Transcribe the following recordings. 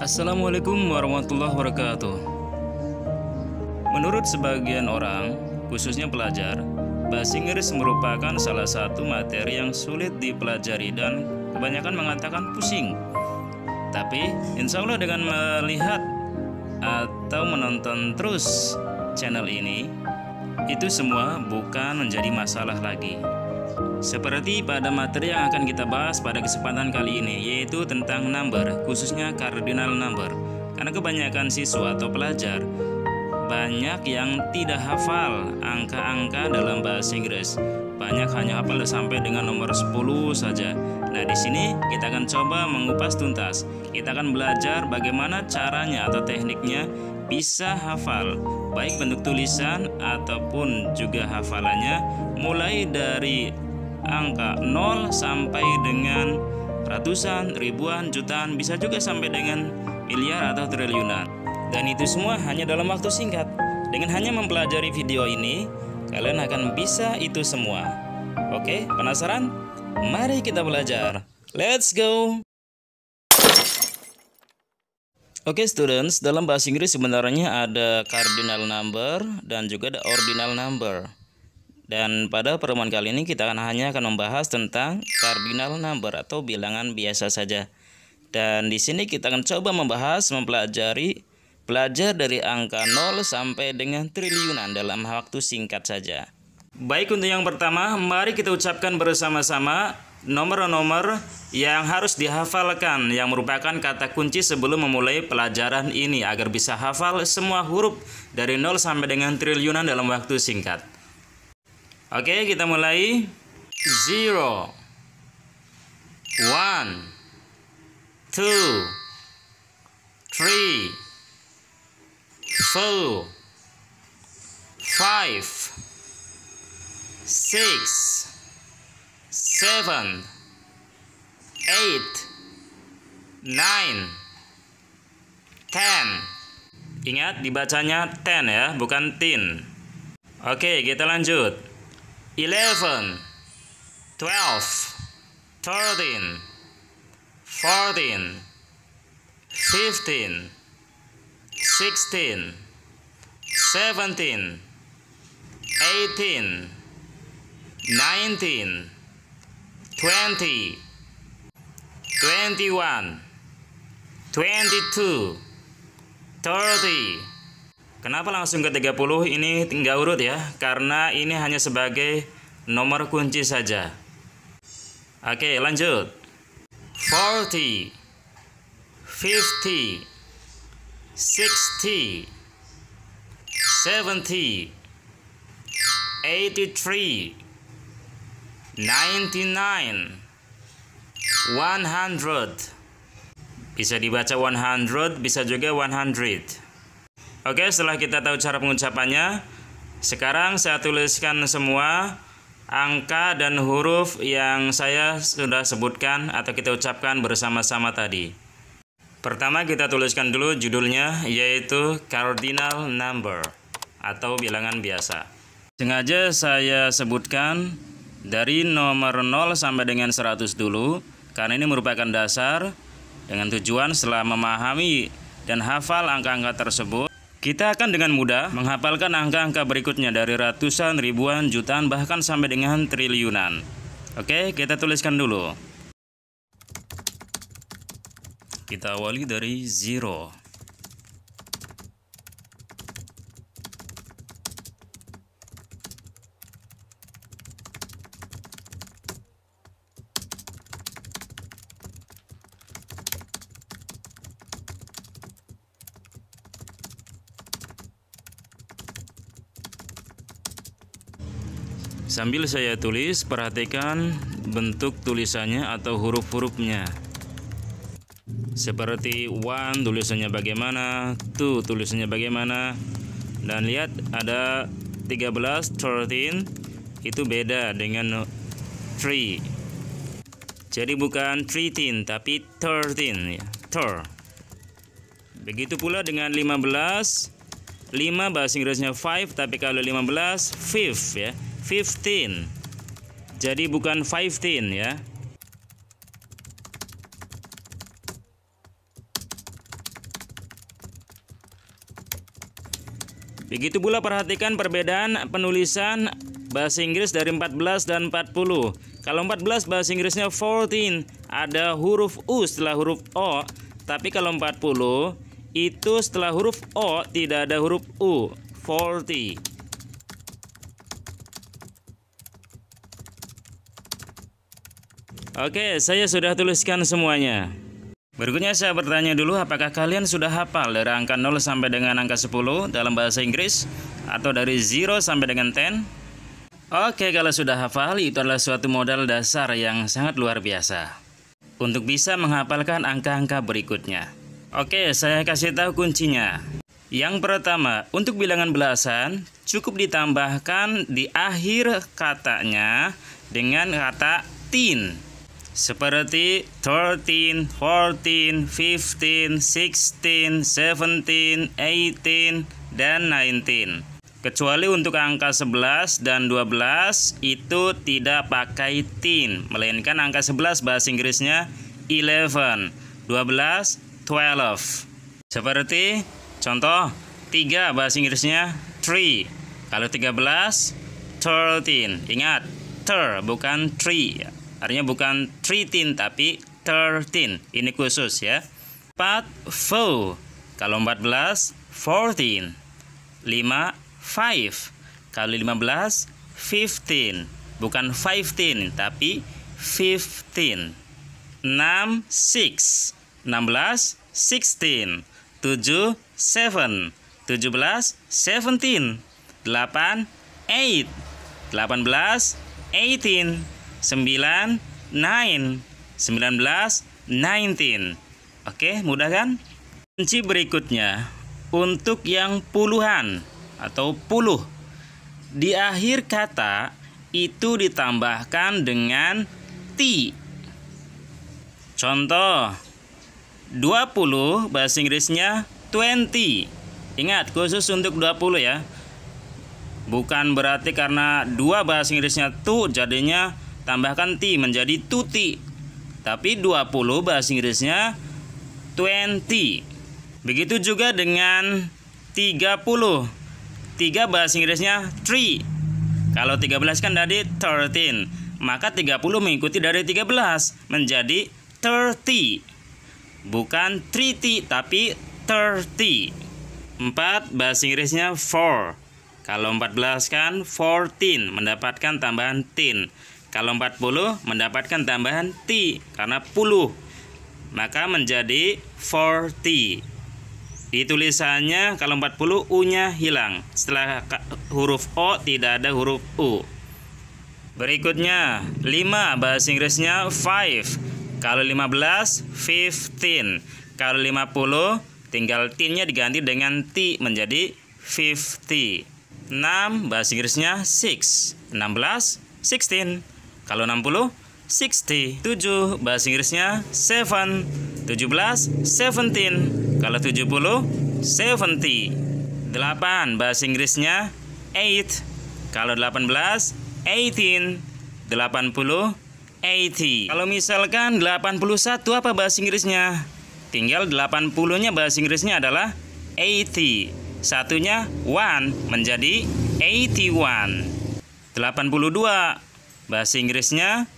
Assalamualaikum warahmatullahi wabarakatuh. Menurut sebagian orang, khususnya pelajar, bahasa Inggris merupakan salah satu materi yang sulit dipelajari dan kebanyakan mengatakan pusing. Tapi insya Allah dengan melihat atau menonton terus channel ini, itu semua bukan menjadi masalah lagi. Seperti pada materi yang akan kita bahas pada kesempatan kali ini, yaitu tentang number, khususnya cardinal number. Karena kebanyakan siswa atau pelajar banyak yang tidak hafal angka-angka dalam bahasa Inggris. Banyak hanya hafal sampai dengan nomor 10 saja. Nah, di sini kita akan coba mengupas tuntas. Kita akan belajar bagaimana caranya atau tekniknya bisa hafal, baik bentuk tulisan ataupun juga hafalannya, mulai dari angka 0 sampai dengan ratusan, ribuan, jutaan, bisa juga sampai dengan miliar atau triliunan. Dan itu semua hanya dalam waktu singkat. Dengan hanya mempelajari video ini, kalian akan bisa itu semua. Oke, penasaran? Mari kita belajar. Let's go! Oke, students, dalam bahasa Inggris sebenarnya ada cardinal number dan juga ada ordinal number. Dan pada pertemuan kali ini kita hanya akan membahas tentang cardinal number atau bilangan biasa saja. Dan di sini kita akan coba belajar dari angka 0 sampai dengan triliunan dalam waktu singkat saja. Baik, untuk yang pertama, mari kita ucapkan bersama-sama nomor-nomor yang harus dihafalkan, yang merupakan kata kunci sebelum memulai pelajaran ini agar bisa hafal semua huruf dari 0 sampai dengan triliunan dalam waktu singkat. Oke, kita mulai. 0, 1, 2, 3, 4, 5, 6, 7, 8, 9, 10. Ingat dibacanya 10 ya, bukan tin. Oke, kita lanjut. 11, 12, 13, 14, 15, 16, 17, 18, 19, 20, 21, 22, 30. Kenapa langsung ke 30? Ini tinggal urut ya, karena ini hanya sebagai nomor kunci saja. Oke, lanjut. 40, 50, 60, 70, 83, 99, 100. Bisa dibaca 100, bisa juga 100. Oke, setelah kita tahu cara pengucapannya, sekarang saya tuliskan semua angka dan huruf yang saya sudah sebutkan atau kita ucapkan bersama-sama tadi. Pertama kita tuliskan dulu judulnya, yaitu cardinal number atau bilangan biasa. Sengaja saya sebutkan dari nomor 0 sampai dengan 100 dulu, karena ini merupakan dasar dengan tujuan setelah memahami dan hafal angka-angka tersebut, kita akan dengan mudah menghafalkan angka-angka berikutnya dari ratusan, ribuan, jutaan, bahkan sampai dengan triliunan. Oke, kita tuliskan dulu. Kita awali dari 0. Sambil saya tulis, perhatikan bentuk tulisannya atau huruf-hurufnya. Seperti 1 tulisannya bagaimana, 2 tulisannya bagaimana. Dan lihat ada 13, 13, itu beda dengan 3. Jadi bukan 13 tapi 13 ya, Begitu pula dengan 15. 5 bahasa Inggrisnya 5, tapi kalau 15 5 ya. 15. Jadi bukan 15 ya. 16, Begitu pula perhatikan perbedaan penulisan bahasa Inggris dari 14 dan 40. Kalau 14 bahasa Inggrisnya 14, ada huruf U setelah huruf O. Tapi kalau 40, itu setelah huruf O tidak ada huruf U. 40. Oke, saya sudah tuliskan semuanya. Berikutnya saya bertanya dulu, apakah kalian sudah hafal dari angka 0 sampai dengan angka 10 dalam bahasa Inggris? Atau dari 0 sampai dengan 10? Oke, kalau sudah hafal, itu adalah suatu modal dasar yang sangat luar biasa untuk bisa menghafalkan angka-angka berikutnya. Oke, saya kasih tahu kuncinya. Yang pertama, untuk bilangan belasan, cukup ditambahkan di akhir katanya dengan kata tin. Seperti 13, 14, 15, 16, 17, 18, dan 19. Kecuali untuk angka 11 dan 12 itu tidak pakai tin, melainkan angka 11 bahasa Inggrisnya 11, 12, 12. Seperti contoh 3 bahasa Inggrisnya 3. Kalau 13, 13. Ingat, bukan 3. Artinya bukan 13 tapi 13. Ini khusus ya. 4, 4. Kalau 14, 14. 5, 5. Kalau 15, 15. Bukan 15 tapi 15. 6, 6. 16, 16. 7, 7. 17, 17. 8, 8. 18, 18. 9, 9. 19, 19. Oke, mudah kan? Kunci berikutnya untuk yang puluhan atau puluh. Di akhir kata itu ditambahkan dengan T. Contoh 20 bahasa Inggrisnya 20. Ingat, khusus untuk 20 ya. Bukan berarti karena 2 bahasa Inggrisnya tu jadinya tambahkan T menjadi tuti. Tapi 20 bahasa Inggrisnya 20. Begitu juga dengan 30. 3 bahasa Inggrisnya 3. Kalau 13 kan dari 13. Maka 30 mengikuti dari 13 menjadi 30. Bukan 30 tapi 30. 4 bahasa Inggrisnya 4. Kalau 14 kan 14 mendapatkan tambahan tin. Kalau 40 mendapatkan tambahan T karena puluh. Maka menjadi 40. Di tulisannya kalau 40 U-nya hilang. Setelah huruf O tidak ada huruf U. Berikutnya 5 bahasa Inggrisnya 5. Kalau 15 15. Kalau 50 tinggal tin-nya diganti dengan T menjadi 50. 6 bahasa Inggrisnya 6. 16 16. Kalau 60, 60. 7 bahasa Inggrisnya 7. 17, 17. Kalau 70, 70. 8 bahasa Inggrisnya 8. Kalau 18, 18. 80, 80. Kalau misalkan 81 apa bahasa Inggrisnya? Tinggal 80-nya bahasa Inggrisnya adalah 80. Satunya 1 menjadi 81. 82 bahasa Inggrisnya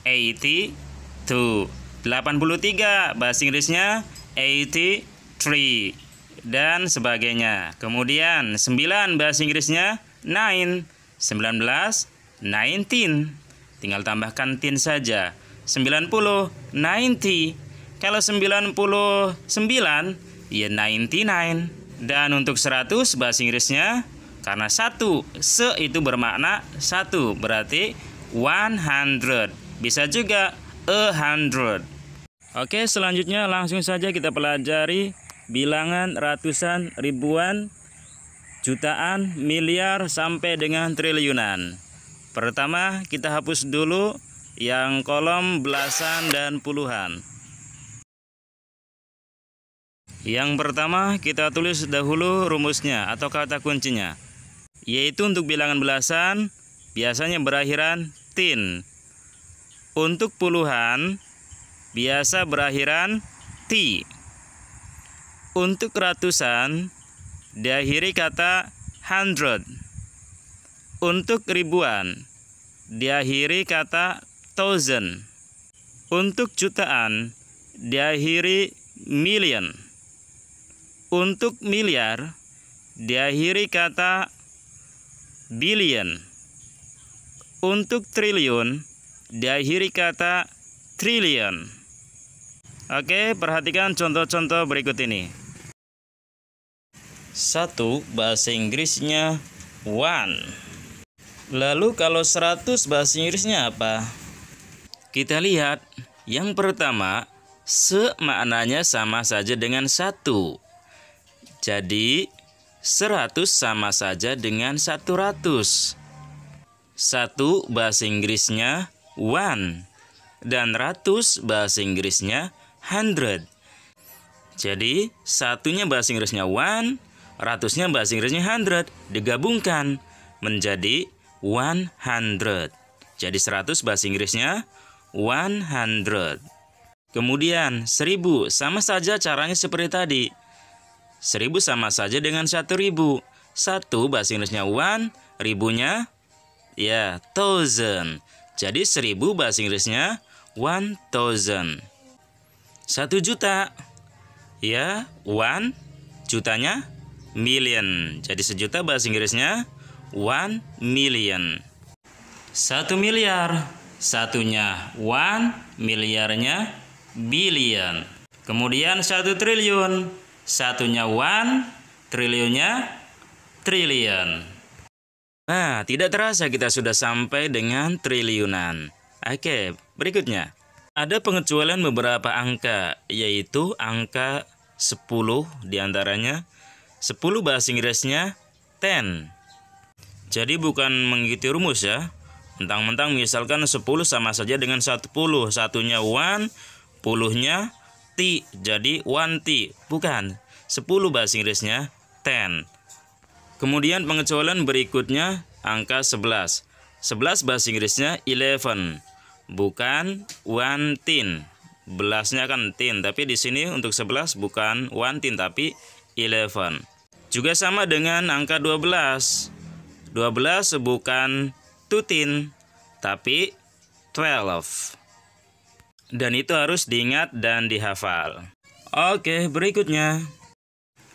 82. 83 bahasa Inggrisnya 83 dan sebagainya. Kemudian 9 bahasa Inggrisnya 9. 19, 19. Tinggal tambahkan tin saja. 90, 90. Kalau 99 ya 99. Dan untuk 100 bahasa Inggrisnya karena 1, se itu bermakna 1, berarti 100. Bisa juga 100. Oke, selanjutnya langsung saja kita pelajari bilangan ratusan, ribuan, jutaan, miliar, sampai dengan triliunan. Pertama, kita hapus dulu yang kolom belasan dan puluhan. Yang pertama, kita tulis dahulu rumusnya atau kata kuncinya. Yaitu untuk bilangan belasan biasanya berakhiran tin. Untuk puluhan biasa berakhiran T. Untuk ratusan diakhiri kata hundred. Untuk ribuan, diakhiri kata thousand. Untuk jutaan, diakhiri million. Untuk miliar, diakhiri kata billion. Untuk triliun, diakhiri kata trillion. Oke, perhatikan contoh-contoh berikut ini. 1. Bahasa Inggrisnya one. Lalu kalau 100 bahasa Inggrisnya apa? Kita lihat. Yang pertama, maknanya sama saja dengan 1. Jadi 100 sama saja dengan 100. 1 bahasa Inggrisnya one. Dan 100 bahasa Inggrisnya 100. Jadi satunya bahasa Inggrisnya one, ratusnya bahasa Inggrisnya 100, digabungkan menjadi 100. Jadi 100 bahasa Inggrisnya 100. Kemudian 1000 sama saja caranya seperti tadi. 1000 sama saja dengan 1000. 1 bahasa Inggrisnya one, ribunya ya thousand. Jadi 1000 bahasa Inggrisnya 1000. 1 juta. Ya, one, jutanya million. Jadi 1 juta bahasa Inggrisnya 1 million. 1 miliar. Satunya one, miliarnya billion. Kemudian 1 triliun. Satunya one, triliunnya trillion. Nah, tidak terasa kita sudah sampai dengan triliunan. Oke, berikutnya. Ada pengecualian beberapa angka, yaitu angka 10 diantaranya. 10 bahasa Inggrisnya 10. Jadi bukan mengikuti rumus ya. Mentang-mentang misalkan 10 sama saja dengan 10. Satunya one, puluhnya t. Jadi 1t. Bukan. 10 bahasa Inggrisnya 10. Kemudian pengecualian berikutnya angka 11. 11 bahasa Inggrisnya 11. Bukan one tin. Belasnya kan tin, tapi di sini untuk 11 bukan one tin tapi 11. Juga sama dengan angka 12. 12 bukan two tin tapi 12. Dan itu harus diingat dan dihafal. Oke, berikutnya.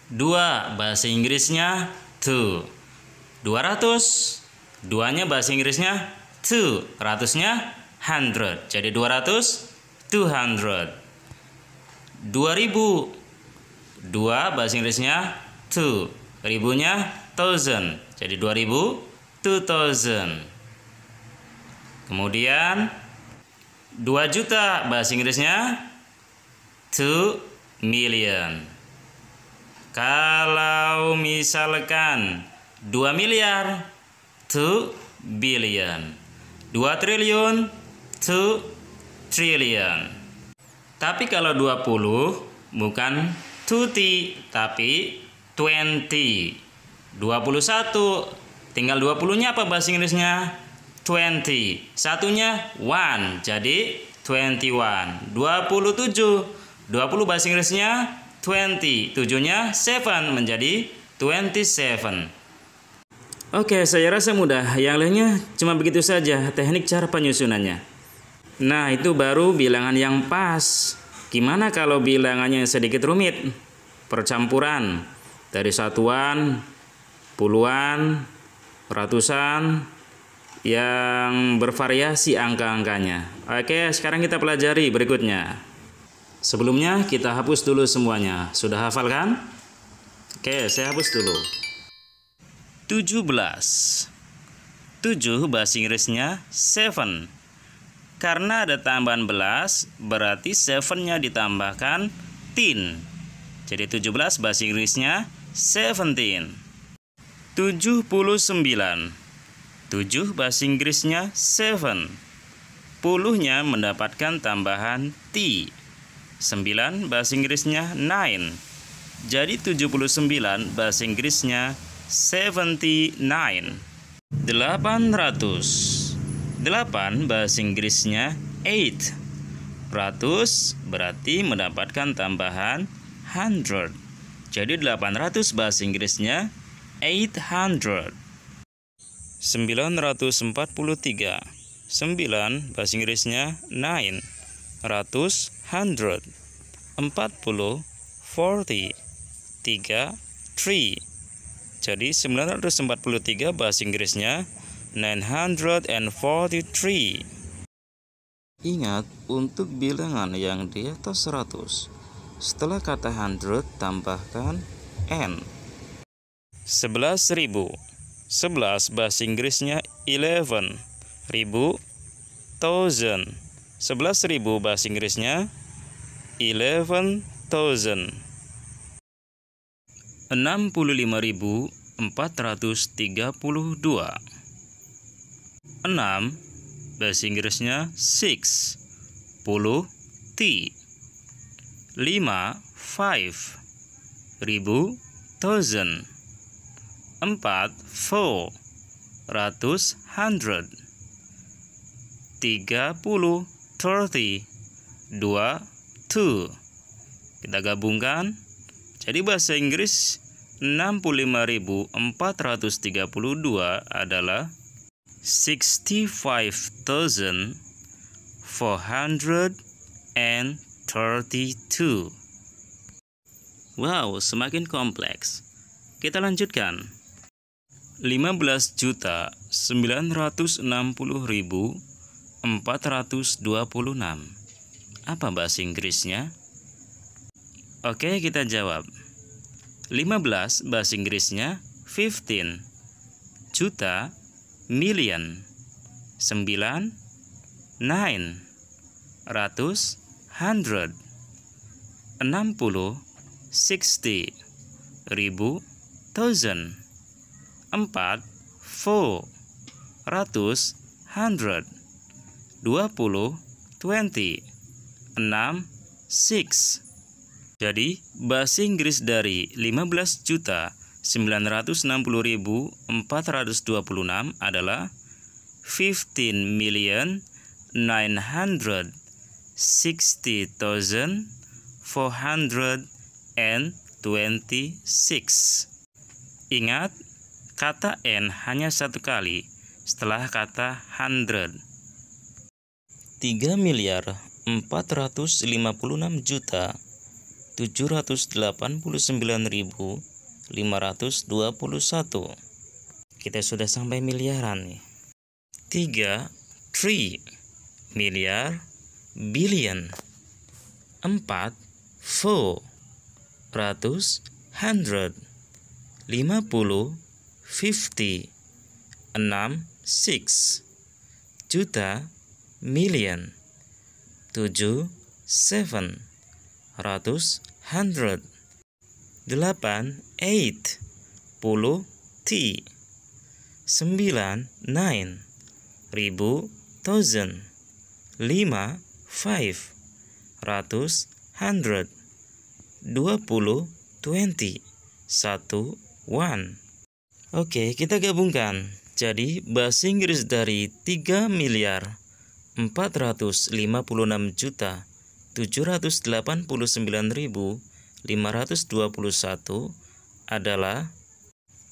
2 bahasa Inggrisnya 2. 200. 2-nya bahasa Inggrisnya 2. Ratusnya 100. Jadi 200, 200. 2000. 2 bahasa Inggrisnya 2. Ribunya 1000. Jadi 2000, 2000. Kemudian 2 juta bahasa Inggrisnya 2 million. Kalau misalkan 2 miliar, 2 billion. 2 triliun, 2 trillion. Tapi kalau 20 bukan 2t tapi 20. 21 tinggal 20-nya apa bahasa Inggrisnya? 20. Satunya 1 jadi 21. 27. 20 bahasa Inggrisnya 20. 7-nya 7 menjadi 27. Oke, saya rasa mudah. Yang lainnya cuma begitu saja teknik cara penyusunannya. Nah, itu baru bilangan yang pas. Gimana kalau bilangannya sedikit rumit? Percampuran dari satuan, puluhan, ratusan, yang bervariasi angka-angkanya. Oke, sekarang kita pelajari berikutnya. Sebelumnya kita hapus dulu semuanya. Sudah hafal kan? Oke, saya hapus dulu. 17. 7 bahasa Inggrisnya 7. Karena ada tambahan belas, berarti 7-nya ditambahkan tin. Jadi 17 bahasa Inggrisnya 17. 79. 7 bahasa Inggrisnya 7. Puluhnya mendapatkan tambahan t. 9 bahasa Inggrisnya 9. Jadi 79 bahasa Inggrisnya 79. 800. 8 bahasa Inggrisnya 8. Ratus berarti mendapatkan tambahan 100. Jadi 800 bahasa Inggrisnya 800. 943. 9 bahasa Inggrisnya 9. Ratus, 100. 40, 40. 3, 3. Jadi 943 bahasa Inggrisnya 943. Ingat untuk bilangan yang di atas 100. Setelah kata 100 tambahkan n. 11.000. 11 bahasa Inggrisnya 11. Ribu, thousand. 11.000 bahasa Inggrisnya 11,000. 65.432. 6 bahasa Inggrisnya 6. 10, T. 5, 5. Ribu, thousand. 4, 4. Ratus, 100. 30, 30. 2, 2. Kita gabungkan. Jadi bahasa Inggris 65.432 adalah 65,432. Wow, semakin kompleks. Kita lanjutkan. 15.960.426. Apa bahasa Inggrisnya? Oke, kita jawab. 15 bahasa Inggrisnya 15. Juta, million. 9, 9. Ratus, 100. 60, 60. Ribu, thousand. 4, 4. Ratus, 100. 20, 20. 6, 6. Jadi, bahasa Inggris dari 15.960.426 adalah 15.960.426. Ingat, kata N hanya satu kali setelah kata 100. 3.456.789.521. Kita sudah sampai miliaran nih. 3, tree. Miliar, billion. 4, 4. Ratus, 100. 50, 50. 6, 6. Juta, million. 7, 7. Ratus, 100. 8, 8. 10, T. 9, 9. Ribu, thousand. 5, 5. Ratus, 100. 20, 20. 1, 1. Oke, kita gabungkan. Jadi, bahasa Inggris dari 3.456.789.521 adalah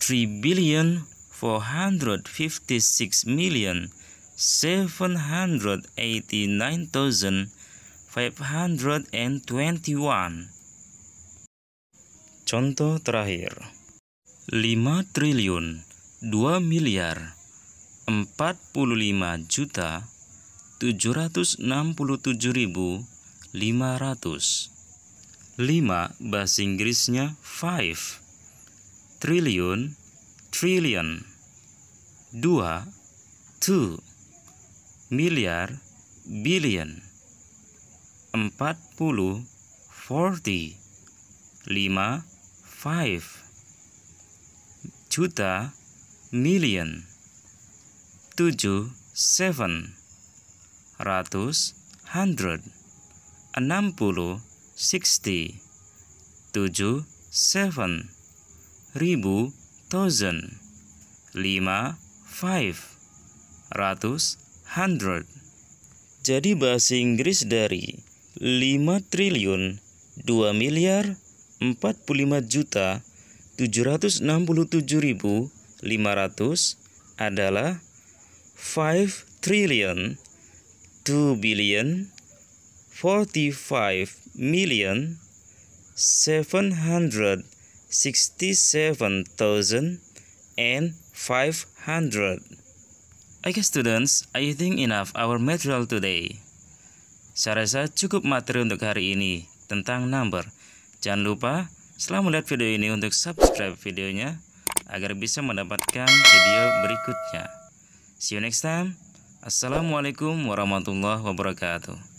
3.456.789.521. Contoh terakhir. 5 triliun 2 miliar 45.767.500. 5 bahasa Inggrisnya 5. Triliun, trillion. 2, 2. Miliar, billion. 40, 40. 5, 5. Juta, million. 7, 7. Ratus, 100. 60, 60. 7, 7. Ribu, thousand. 5, 5. Ratus, 100. Jadi bahasa Inggris dari 5 triliun 2 miliar 45.767.500 adalah 5,345,767,500. Okay students, I think enough our material today. Saya rasa cukup materi untuk hari ini tentang number. Jangan lupa setelah melihat video ini untuk subscribe videonya agar bisa mendapatkan video berikutnya. See you next time. Assalamualaikum warahmatullahi wabarakatuh.